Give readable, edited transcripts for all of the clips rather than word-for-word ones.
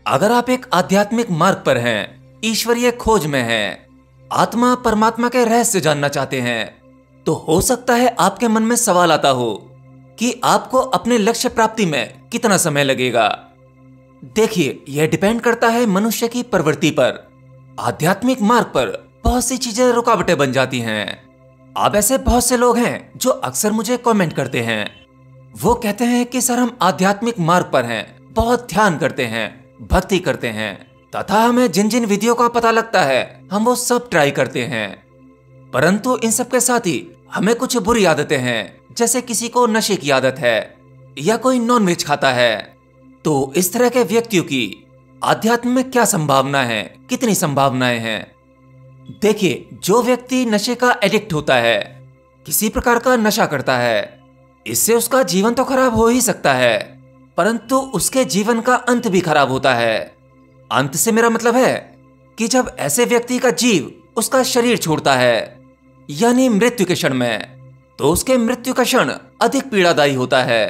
अगर आप एक आध्यात्मिक मार्ग पर हैं, ईश्वरीय खोज में हैं, आत्मा परमात्मा के रहस्य जानना चाहते हैं, तो हो सकता है आपके मन में सवाल आता हो कि आपको अपने लक्ष्य प्राप्ति में कितना समय लगेगा। देखिए, यह डिपेंड करता है मनुष्य की प्रवृत्ति पर। आध्यात्मिक मार्ग पर बहुत सी चीजें रुकावटें बन जाती हैं। अब ऐसे बहुत से लोग हैं जो अक्सर मुझे कमेंट करते हैं। वो कहते हैं कि सर, हम आध्यात्मिक मार्ग पर हैं, बहुत ध्यान करते हैं, भक्ति करते हैं, तथा हमें जिन जिन विधियों का पता लगता है हम वो सब ट्राई करते हैं। परंतु इन सब के साथ ही हमें कुछ बुरी आदतें हैं, जैसे किसी को नशे की आदत है या कोई नॉनवेज खाता है। तो इस तरह के व्यक्तियों की आध्यात्म में क्या संभावना है, कितनी संभावनाएं हैं? देखिए, जो व्यक्ति नशे का एडिक्ट होता है, किसी प्रकार का नशा करता है, इससे उसका जीवन तो खराब हो ही सकता है, परंतु उसके जीवन का अंत भी खराब होता है। अंत से मेरा मतलब है कि जब ऐसे व्यक्ति का जीव उसका शरीर छोड़ता है, यानी मृत्यु के क्षण में, तो उसके मृत्यु का क्षण अधिक पीड़ादायी होता है।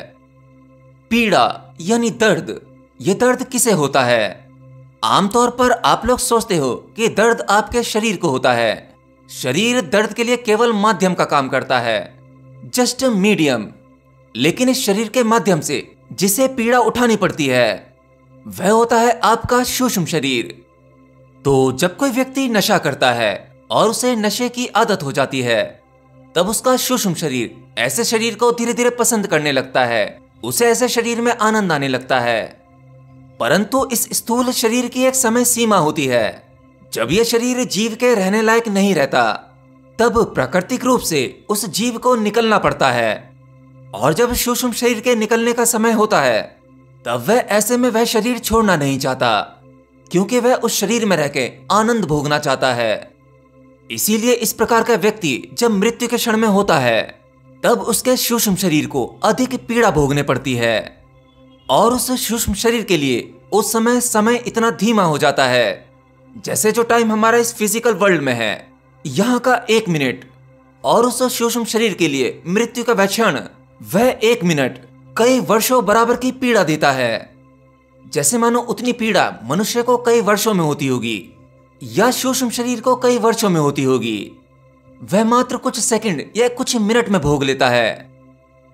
पीड़ा यानी दर्द। ये दर्द किसे होता है? आमतौर पर आप लोग सोचते हो कि दर्द आपके शरीर को होता है। शरीर दर्द के लिए केवल माध्यम का काम करता है, जस्ट मीडियम। लेकिन इस शरीर के माध्यम से जिसे पीड़ा उठानी पड़ती है, वह होता है आपका सूक्ष्म शरीर। तो जब कोई व्यक्ति नशा करता है और उसे नशे की आदत हो जाती है, तब उसका सूक्ष्म शरीर ऐसे शरीर को धीरे धीरे पसंद करने लगता है, उसे ऐसे शरीर में आनंद आने लगता है। परंतु इस स्थूल शरीर की एक समय सीमा होती है। जब यह शरीर जीव के रहने लायक नहीं रहता, तब प्राकृतिक रूप से उस जीव को निकलना पड़ता है। और जब सूक्ष्म शरीर के निकलने का समय होता है, तब वह ऐसे में वह शरीर छोड़ना नहीं चाहता, क्योंकि वह उस शरीर में रह के आनंद भोगना चाहता है। इसीलिए इस प्रकार का व्यक्ति जब मृत्यु के क्षण में होता है, तब उसके सूक्ष्म शरीर को अधिक पीड़ा भोगने पड़ती है। और उस सूक्ष्म शरीर के लिए उस समय इतना धीमा हो जाता है, जैसे जो टाइम हमारा इस फिजिकल वर्ल्ड में है, यहाँ का 1 मिनट, और उस सूक्ष्म शरीर के लिए मृत्यु का वह क्षण, वह 1 मिनट कई वर्षों बराबर की पीड़ा देता है। जैसे मानो उतनी पीड़ा मनुष्य को कई वर्षों में होती होगी, या सूक्ष्म शरीर को कई वर्षों में होती होगी, वह मात्र कुछ सेकंड या कुछ मिनट में भोग लेता है।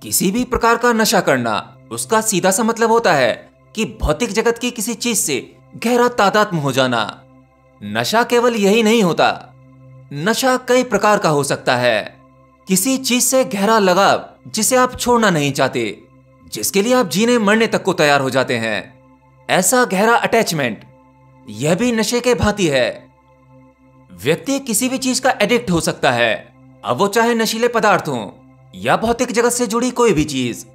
किसी भी प्रकार का नशा करना, उसका सीधा सा मतलब होता है कि भौतिक जगत की किसी चीज से गहरा तादात्म्य हो जाना। नशा केवल यही नहीं होता, नशा कई प्रकार का हो सकता है। किसी चीज से गहरा लगाव जिसे आप छोड़ना नहीं चाहते, जिसके लिए आप जीने मरने तक को तैयार हो जाते हैं, ऐसा गहरा अटैचमेंट, यह भी नशे के भांति है। व्यक्ति किसी भी चीज का एडिक्ट हो सकता है, अब वो चाहे नशीले पदार्थ हो या भौतिक जगत से जुड़ी कोई भी चीज।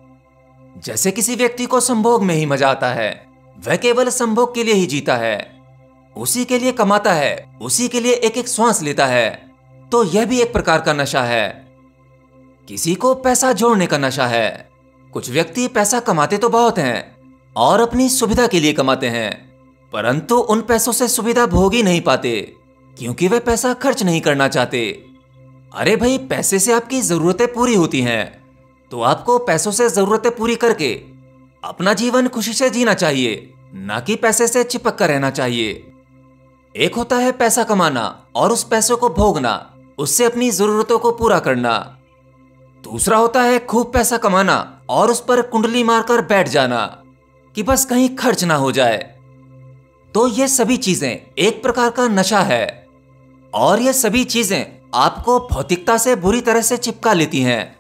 जैसे किसी व्यक्ति को संभोग में ही मजा आता है, वह केवल संभोग के लिए ही जीता है, उसी के लिए कमाता है, उसी के लिए एक एक श्वास लेता है, तो यह भी एक प्रकार का नशा है। किसी को पैसा जोड़ने का नशा है। कुछ व्यक्ति पैसा कमाते तो बहुत हैं और अपनी सुविधा के लिए कमाते हैं, परंतु उन पैसों से सुविधा भोग ही नहीं पाते, क्योंकि वे पैसा खर्च नहीं करना चाहते। अरे भाई, पैसे से आपकी जरूरतें पूरी होती हैं, तो आपको पैसों से जरूरतें पूरी करके अपना जीवन खुशी से जीना चाहिए, ना कि पैसे से चिपक कर रहना चाहिए। एक होता है पैसा कमाना और उस पैसों को भोगना, उससे अपनी जरूरतों को पूरा करना। दूसरा होता है खूब पैसा कमाना और उस पर कुंडली मारकर बैठ जाना कि बस कहीं खर्च ना हो जाए। तो ये सभी चीजें एक प्रकार का नशा है, और ये सभी चीजें आपको भौतिकता से बुरी तरह से चिपका लेती हैं।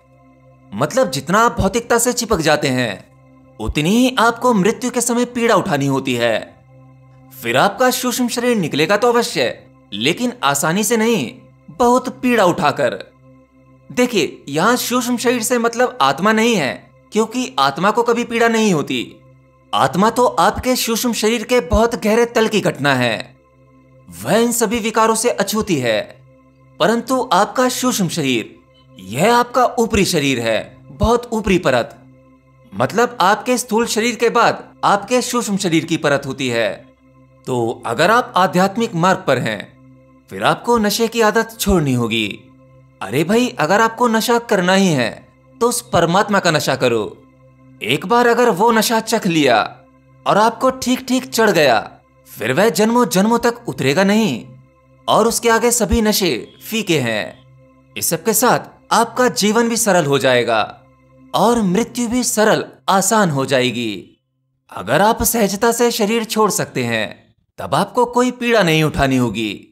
मतलब जितना आप भौतिकता से चिपक जाते हैं, उतनी ही आपको मृत्यु के समय पीड़ा उठानी होती है। फिर आपका सूक्ष्म शरीर निकलेगा तो अवश्य, लेकिन आसानी से नहीं, बहुत पीड़ा उठाकर। देखिए, यहां सूक्ष्म शरीर से मतलब आत्मा नहीं है, क्योंकि आत्मा को कभी पीड़ा नहीं होती। आत्मा तो आपके सूक्ष्म शरीर के बहुत गहरे तल की घटना है, वह इन सभी विकारों से अछूती है। परंतु आपका सूक्ष्म शरीर, यह आपका ऊपरी शरीर है, बहुत ऊपरी परत। मतलब आपके स्थूल शरीर के बाद आपके सूक्ष्म शरीर की परत होती है। तो अगर आप आध्यात्मिक मार्ग पर हैं, फिर आपको नशे की आदत छोड़नी होगी। अरे भाई, अगर आपको नशा करना ही है, तो उस परमात्मा का नशा करो। एक बार अगर वो नशा चख लिया, और आपको ठीक ठीक चढ़ गया, फिर वह जन्मों जन्मों तक उतरेगा नहीं और उसके आगे सभी नशे फीके हैं। इस सब के साथ आपका जीवन भी सरल हो जाएगा और मृत्यु भी सरल आसान हो जाएगी। अगर आप सहजता से शरीर छोड़ सकते हैं, तब आपको कोई पीड़ा नहीं उठानी होगी।